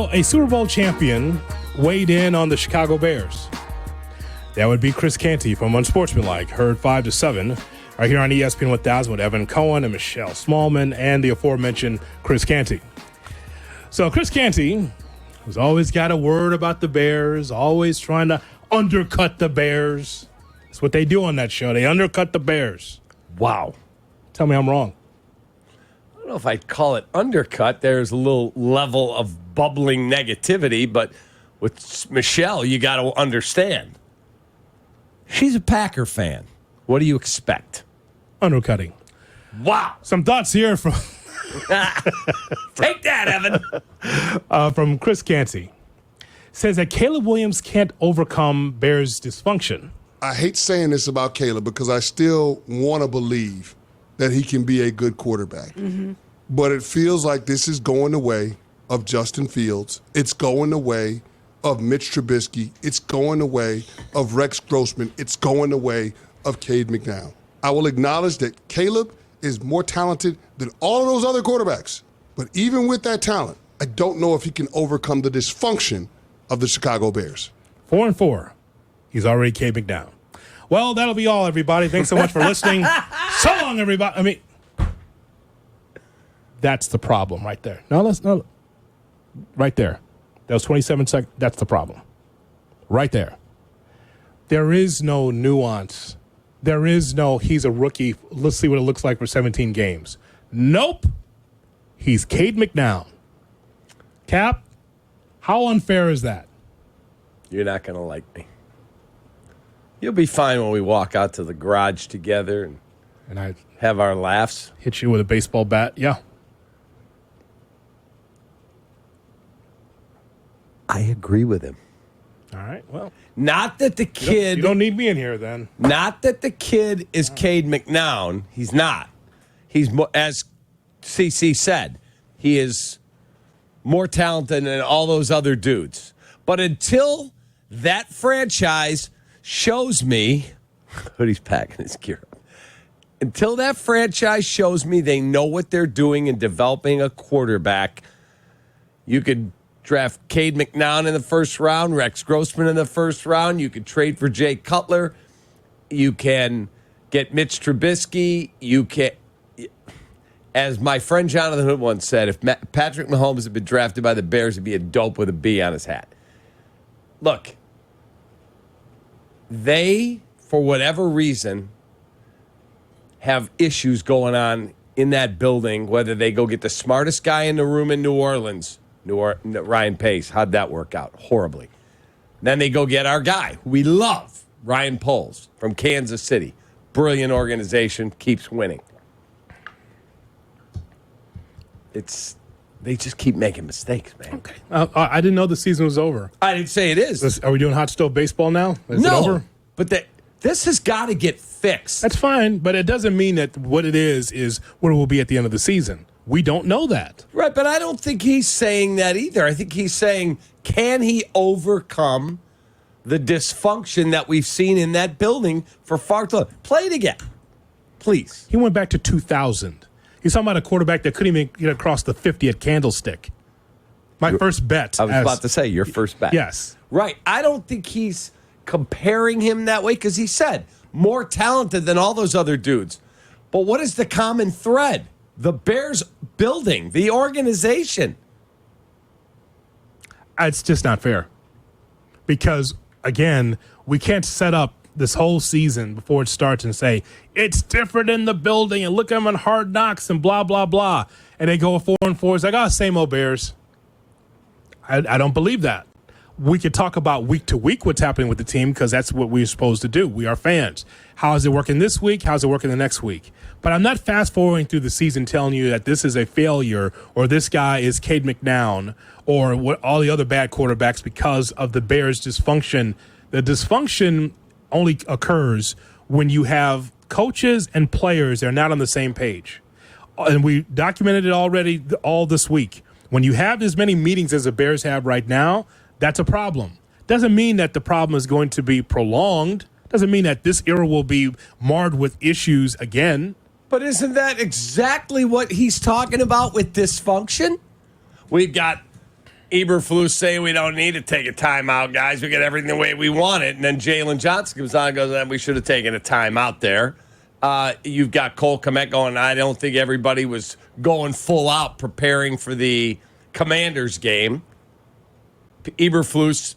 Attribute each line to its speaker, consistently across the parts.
Speaker 1: Well, a Super Bowl champion weighed in on the Chicago Bears. That would be Chris Canty from Unsportsmanlike, heard 5 to 7, right here on ESPN 1000 with Evan Cohen and Michelle Smallman and the aforementioned Chris Canty. So Chris Canty has always got a word about the Bears, always trying to undercut the Bears. That's what they do on that show. They undercut the Bears.
Speaker 2: Wow.
Speaker 1: Tell me I'm wrong.
Speaker 2: I don't know if I'd call it undercut. There's a little level of bubbling negativity, but with Michelle, you got to understand. She's a Packer fan. What do you expect?
Speaker 1: Undercutting.
Speaker 2: Wow.
Speaker 1: Some thoughts here from
Speaker 2: Take that, Evan.
Speaker 1: from Chris Canty. Says that Caleb Williams can't overcome Bears' dysfunction.
Speaker 3: I hate saying this about Caleb because I still want to believe that he can be a good quarterback. Mm-hmm. But it feels like this is going the way of Justin Fields. It's going the way of Mitch Trubisky. It's going the way of Rex Grossman. It's going the way of Cade McNown. I will acknowledge that Caleb is more talented than all of those other quarterbacks. But even with that talent, I don't know if he can overcome the dysfunction of the Chicago Bears.
Speaker 1: 4-4. He's already Cade McNown. Well, that'll be all, everybody. Thanks so much for listening. So long, everybody. I mean, that's the problem right there. No, right there. That was 27 seconds. That's the problem. Right there. There is no nuance. There is no, he's a rookie. Let's see what it looks like for 17 games. Nope. He's Cade McNown. Cap, how unfair is that?
Speaker 2: You're not going to like me. You'll be fine when we walk out to the garage together and
Speaker 1: I
Speaker 2: have our laughs.
Speaker 1: Hit you with a baseball bat. Yeah.
Speaker 2: I agree with him.
Speaker 1: All right. Well,
Speaker 2: not that the kid.
Speaker 1: You don't need me in here then.
Speaker 2: Not that the kid is Cade McNown. He's not. He's as CC said. He is more talented than all those other dudes. But until that franchise shows me, Hoodie's packing his gear up. Until that franchise shows me they know what they're doing in developing a quarterback, you could draft Cade McNown in the first round, Rex Grossman in the first round. You could trade for Jay Cutler. You can get Mitch Trubisky. You can, as my friend Jonathan Hood once said, if Patrick Mahomes had been drafted by the Bears, he'd be a dope with a B on his hat. Look, they, for whatever reason, have issues going on in that building, whether they go get the smartest guy in the room in New Orleans, Ryan Pace. How'd that work out? Horribly. Then they go get our guy, who we love, Ryan Poles from Kansas City. Brilliant organization, keeps winning. They just keep making mistakes, man.
Speaker 1: Okay. I didn't know the season was over.
Speaker 2: I didn't say it is.
Speaker 1: Are we doing hot stove baseball now? Is
Speaker 2: no,
Speaker 1: it over?
Speaker 2: But this has got to get fixed.
Speaker 1: That's fine, but it doesn't mean that what it is what it will be at the end of the season. We don't know that.
Speaker 2: Right, but I don't think he's saying that either. I think he's saying, can he overcome the dysfunction that we've seen in that building for far too long? Play it again, please.
Speaker 1: He went back to 2000. He's talking about a quarterback that couldn't even get across the 50 at Candlestick. First bet.
Speaker 2: I was about to say, your first bet.
Speaker 1: Yes.
Speaker 2: Right. I don't think he's comparing him that way because he said more talented than all those other dudes. But what is the common thread? The Bears building, the organization.
Speaker 1: It's just not fair. Because, again, we can't set up this whole season before it starts and say, it's different in the building and look at them on Hard Knocks and blah, blah, blah. And they go 4-4. It's like, same old Bears. I don't believe that. We could talk about week to week what's happening with the team because that's what we're supposed to do. We are fans. How is it working this week? How's it working the next week? But I'm not fast-forwarding through the season telling you that this is a failure or this guy is Cade McNown or what all the other bad quarterbacks because of the Bears' dysfunction. The dysfunction only occurs when you have coaches and players that are not on the same page. And we documented it already all this week. When you have as many meetings as the Bears have right now, that's a problem. Doesn't mean that the problem is going to be prolonged. Doesn't mean that this era will be marred with issues again.
Speaker 2: But isn't that exactly what he's talking about with dysfunction? We've got Eberflus say we don't need to take a timeout, guys. We get everything the way we want it. And then Jalen Johnson comes on and goes, we should have taken a timeout there. You've got Cole Kmet going, I don't think everybody was going full out preparing for the Commanders game. Eberflus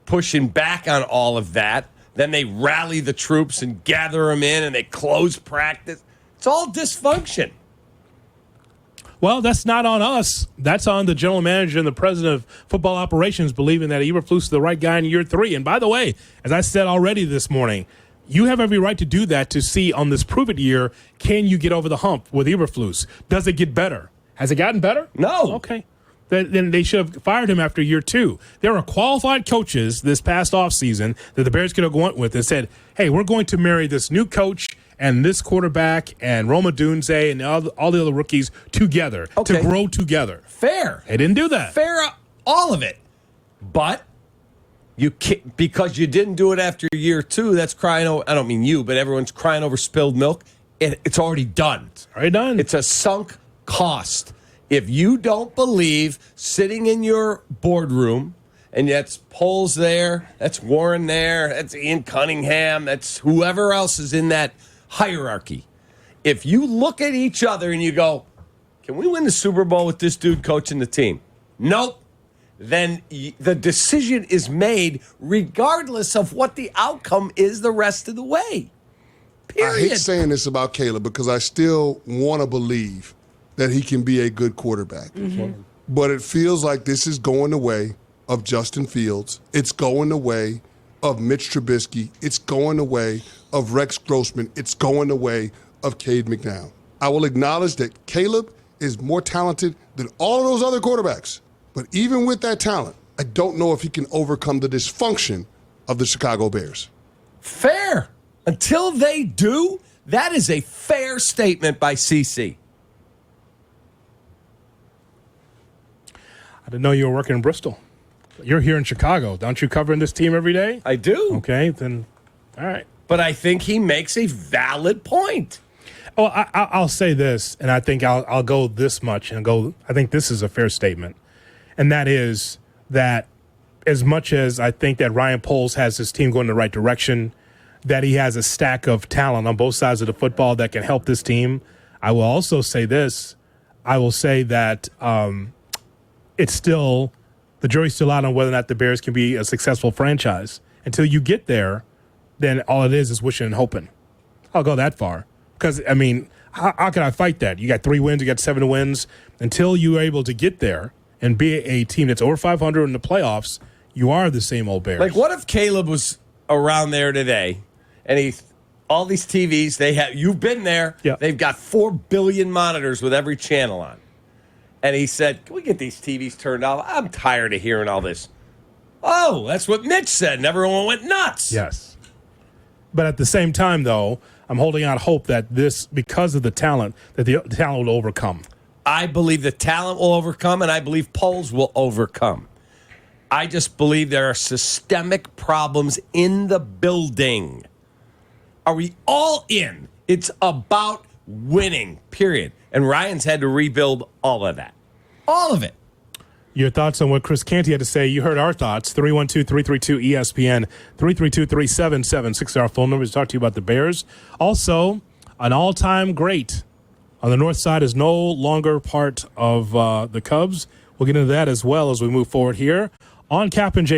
Speaker 2: pushing back on all of that. Then they rally the troops and gather them in, and they close practice. It's all dysfunction.
Speaker 1: Well, that's not on us. That's on the general manager and the president of football operations believing that Eberflus is the right guy in year 3. And by the way, as I said already this morning, you have every right to do that to see on this prove-it year, can you get over the hump with Eberflus? Does it get better? Has it gotten better?
Speaker 2: No.
Speaker 1: Okay. Then they should have fired him after year 2. There are qualified coaches this past offseason that the Bears could have went with and said, hey, we're going to marry this new coach and this quarterback and Roma Dunze and all the other rookies together to grow together.
Speaker 2: Fair.
Speaker 1: They didn't do that.
Speaker 2: Fair, all of it. But you can't, because you didn't do it after year 2, that's crying over, I don't mean you, but everyone's crying over spilled milk. It's already done.
Speaker 1: It's already done.
Speaker 2: It's a sunk cost. If you don't believe sitting in your boardroom, and that's Poles there, that's Warren there, that's Ian Cunningham, that's whoever else is in that hierarchy. If you look at each other and you go, can we win the Super Bowl with this dude coaching the team? Nope. Then the decision is made regardless of what the outcome is the rest of the way. Period.
Speaker 3: I hate saying this about Caleb because I still want to believe that he can be a good quarterback. Mm-hmm. But it feels like this is going the way of Justin Fields. It's going the way of Mitch Trubisky. It's going the way of Rex Grossman. It's going the way of Cade McNown. I will acknowledge that Caleb is more talented than all of those other quarterbacks. But even with that talent, I don't know if he can overcome the dysfunction of the Chicago Bears.
Speaker 2: Fair. Until they do, that is a fair statement by CC.
Speaker 1: I didn't know you were working in Bristol. You're here in Chicago. Don't you covering this team every day?
Speaker 2: I do.
Speaker 1: Okay, then, all right.
Speaker 2: But I think he makes a valid point.
Speaker 1: Oh, I'll say this, and I think I'll go this much and go, I think this is a fair statement. And that is that as much as I think that Ryan Poles has his team going in the right direction, that he has a stack of talent on both sides of the football that can help this team, I will also say this. I will say that it's still, the jury's still out on whether or not the Bears can be a successful franchise. Until you get there, then all it is wishing and hoping. I'll go that far. Because, I mean, how can I fight that? You got 3 wins, you got 7 wins. Until you're able to get there and be a team that's over 500 in the playoffs, you are the same old Bears.
Speaker 2: Like, what if Caleb was around there today and all these TVs, you've been there,
Speaker 1: yep.
Speaker 2: They've got 4 billion monitors with every channel on. And he said, can we get these TVs turned off? I'm tired of hearing all this. Oh, that's what Mitch said, and everyone went nuts.
Speaker 1: Yes. But at the same time, though, I'm holding out hope that this, because of the talent, that the talent will overcome.
Speaker 2: I believe the talent will overcome, and I believe Poles will overcome. I just believe there are systemic problems in the building. Are we all in? It's about winning, period. And Ryan's had to rebuild all of that. All of it.
Speaker 1: Your thoughts on what Chris Canty had to say. You heard our thoughts. 312-332-ESPN, 332-3776 our phone number to talk to you about the Bears. Also, an all-time great on the north side is no longer part of the Cubs. We'll get into that as well as we move forward here on Kap and J.